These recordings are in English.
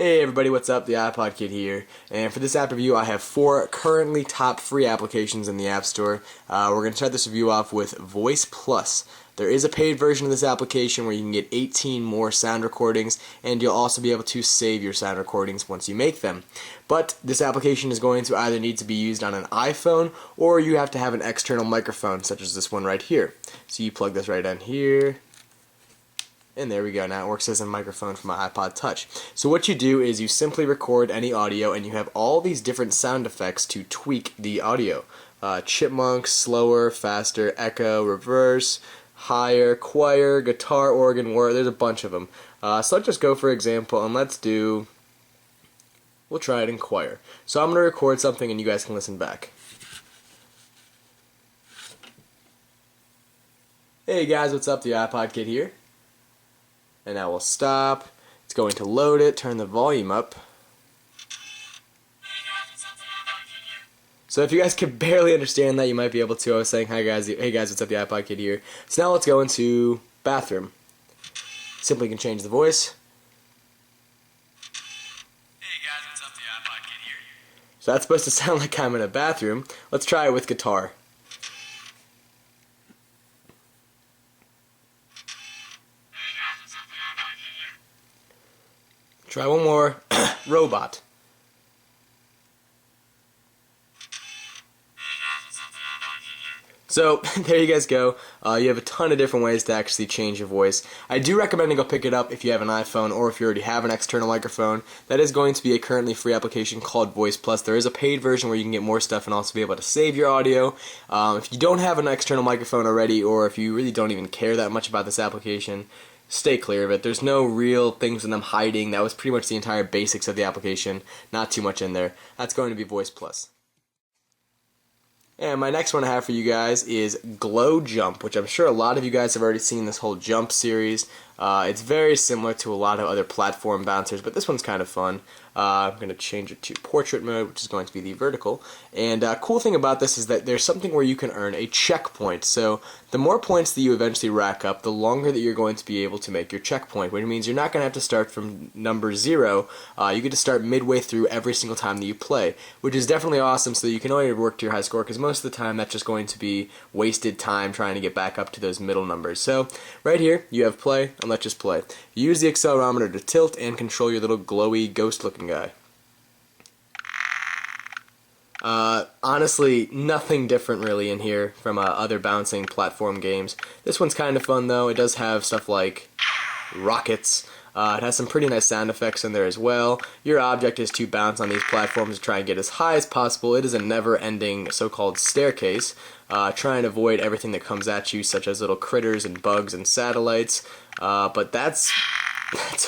Hey everybody, what's up? The TheiPodKid here, and for this app review I have 4 currently top free applications in the App Store. We're going to start this review off with Voice Plus. There is a paid version of this application where you can get 18 more sound recordings, and you'll also be able to save your sound recordings once you make them. But this application is going to either need to be used on an iPhone, or you have to have an external microphone, such as this one right here. So you plug this right in here. And there we go, now it works as a microphone for my iPod Touch. So what you do is you simply record any audio and you have all these different sound effects to tweak the audio. Chipmunk, slower, faster, echo, reverse, higher, choir, guitar, organ, word, there's a bunch of them. So let's just go for example and we'll try it in choir. So I'm going to record something and you guys can listen back. Hey guys, what's up? The TheiPodKid here. And now we'll stop. It's going to load it, turn the volume up. So if you guys can barely understand that, you might be able to. I was saying, hey guys, what's up? The TheiPodKid here. So now let's go into bathroom. Simply can change the voice. Hey guys, what's up? The TheiPodKid here. So that's supposed to sound like I'm in a bathroom. Let's try it with guitar. Try one more. Robot. So there you guys go. You have a ton of different ways to actually change your voice. I do recommend to go pick it up if you have an iPhone or if you already have an external microphone. That is going to be a currently free application called Voice Plus. There is a paid version where you can get more stuff and also be able to save your audio. If you don't have an external microphone already, or if you really don't even care that much about this application, stay clear of it. There's no real things that I'm hiding. That was pretty much the entire basics of the application. Not too much in there. That's going to be Voice Plus. And my next one I have for you guys is Glow Jump, which I'm sure a lot of you guys have already seen this whole jump series. It's very similar to a lot of other platform bouncers, but this one's kind of fun. I'm going to change it to portrait mode, which is going to be the vertical. And cool thing about this is that there's something where you can earn a checkpoint. So the more points that you eventually rack up, the longer that you're going to be able to make your checkpoint, which means you're not going to have to start from number 0. You get to start midway through every single time that you play, which is definitely awesome, so you can only work to your high score, because most of the time that's just going to be wasted time trying to get back up to those middle numbers. So right here you have play, and let's just play. Use the accelerometer to tilt and control your little glowy ghost looking guy. Honestly, nothing different really in here from other bouncing platform games. This one's kind of fun though. It does have stuff like rockets. It has some pretty nice sound effects in there as well. Your object is to bounce on these platforms to try and get as high as possible. It is a never-ending so-called staircase. Try and avoid everything that comes at you, such as little critters and bugs and satellites. But that's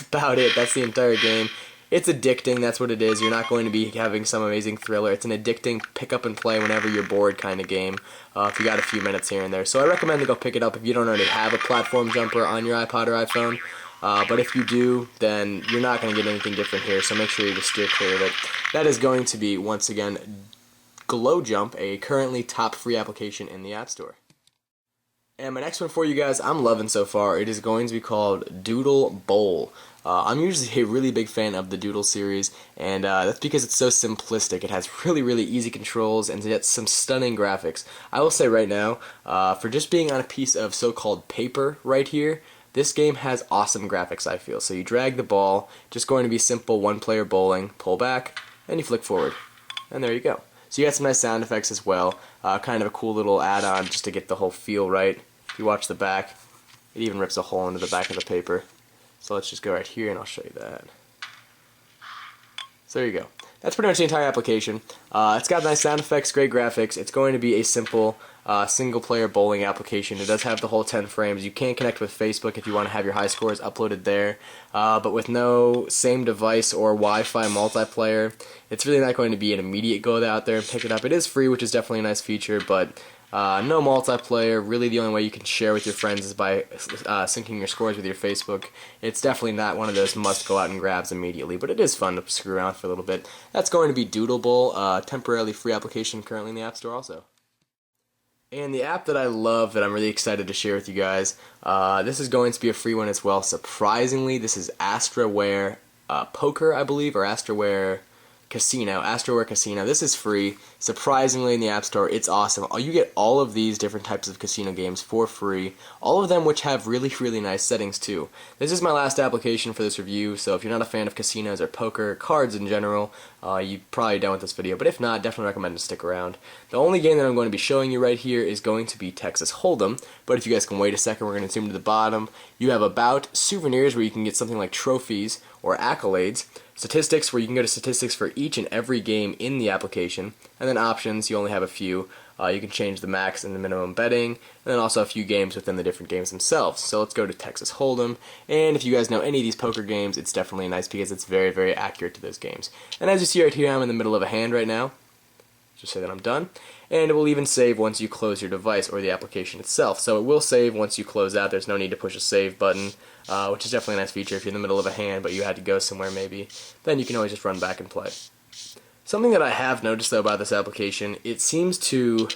about it. That's the entire game. It's addicting, that's what it is. You're not going to be having some amazing thriller. It's an addicting pick up and play whenever you're bored kind of game, if you got a few minutes here and there. So I recommend to go pick it up if you don't already have a platform jumper on your iPod or iPhone. But if you do, then you're not going to get anything different here, so make sure you just steer clear of it. That is going to be, once again, Glow Jump, a currently top free application in the App Store. And my next one for you guys, I'm loving so far. It is going to be called Doodle Bowl. I'm usually a really big fan of the Doodle series, and that's because it's so simplistic. It has really easy controls and yet some stunning graphics. I will say right now, for just being on a piece of so-called paper right here, this game has awesome graphics, I feel. So you drag the ball, just going to be simple one-player bowling, pull back, and you flick forward. And there you go. So you got some nice sound effects as well. Kind of a cool little add-on just to get the whole feel right. If you watch the back, it even rips a hole into the back of the paper. So let's just go right here and I'll show you that. So there you go. That's pretty much the entire application. It's got nice sound effects, great graphics. It's going to be a simple single-player bowling application. It does have the whole 10 frames. You can connect with Facebook if you want to have your high scores uploaded there, but with no same device or Wi-Fi multiplayer, it's really not going to be an immediate go out there and pick it up. It is free, which is definitely a nice feature, but no multiplayer. Really the only way you can share with your friends is by syncing your scores with your Facebook. It's definitely not one of those must go out and grabs immediately, but it is fun to screw around for a little bit. That's going to be Doodle Bowl, temporarily free application currently in the App Store also. And the app that I love that I'm really excited to share with you guys, this is going to be a free one as well. Surprisingly, this is Astraware Poker, I believe, or Astraware Casino. Astraware Casino. This is free. Surprisingly, in the App Store, it's awesome. You get all of these different types of casino games for free. All of them which have really, really nice settings too. This is my last application for this review, so if you're not a fan of casinos or poker, cards in general, you're probably done with this video. But if not, definitely recommend to stick around. The only game that I'm going to be showing you right here is going to be Texas Hold'em. But if you guys can wait a second, we're going to zoom to the bottom. You have About, Souvenirs, where you can get something like trophies or accolades. Statistics, where you can go to statistics for each and every game in the application, and then options, you only have a few. You can change the max and the minimum betting, and then also a few games within the different games themselves. So let's go to Texas Hold'em, and if you guys know any of these poker games, it's definitely nice because it's very, very accurate to those games. And as you see right here, I'm in the middle of a hand right now. Just say that I'm done. And it will even save once you close your device or the application itself. So it will save once you close out. There's no need to push a save button, which is definitely a nice feature if you're in the middle of a hand but you had to go somewhere maybe. Then you can always just run back and play. Something that I have noticed though about this application, it seems to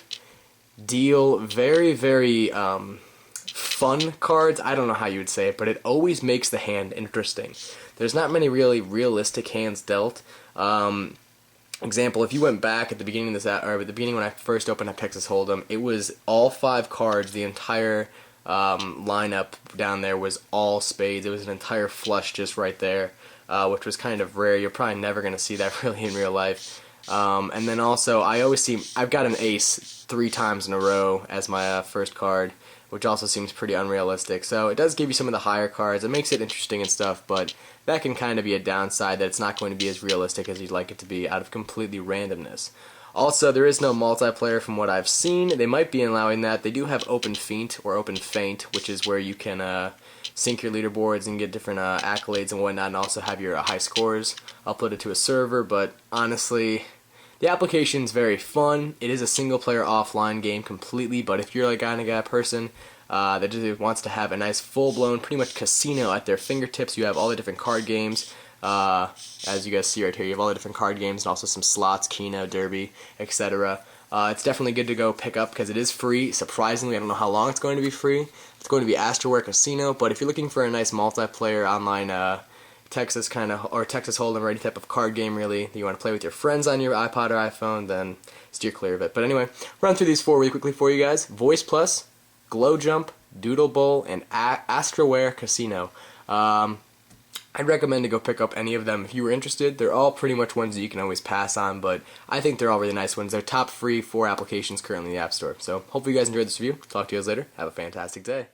deal very, very fun cards. I don't know how you would say it, but it always makes the hand interesting. There's not many really realistic hands dealt. Example, if you went back at the beginning of this, or at the beginning when I first opened up Texas Hold'em, it was all 5 cards. The entire lineup down there was all spades. It was an entire flush just right there, which was kind of rare. You're probably never going to see that really in real life. And then also, I've got an ace 3 times in a row as my first card, which also seems pretty unrealistic. So it does give you some of the higher cards. It makes it interesting and stuff, but that can kind of be a downside, that it's not going to be as realistic as you'd like it to be out of completely randomness. Also, there is no multiplayer from what I've seen. They might be allowing that. They do have Open Feint or Open Feint, which is where you can sync your leaderboards and get different accolades and whatnot, and also have your high scores uploaded to a server. But honestly, the application's very fun. It is a single-player offline game completely, but if you're like kind of guy person that just wants to have a nice full-blown, pretty much casino at their fingertips, you have all the different card games. As you guys see right here, you have all the different card games and also some slots, Keno, Derby, etc. It's definitely good to go pick up because it is free. Surprisingly, I don't know how long it's going to be free. It's going to be Astraware Casino, but if you're looking for a nice multiplayer online Texas Hold'em or any type of card game really that you want to play with your friends on your iPod or iPhone, then steer clear of it. But anyway, run through these 4 really quickly for you guys. Voice Plus, Glow Jump, Doodle Bowl, and Astraware Casino. I'd recommend to go pick up any of them if you were interested. They're all pretty much ones that you can always pass on, but I think they're all really nice ones. They're top free 4 applications currently in the App Store. So hopefully you guys enjoyed this review. Talk to you guys later. Have a fantastic day.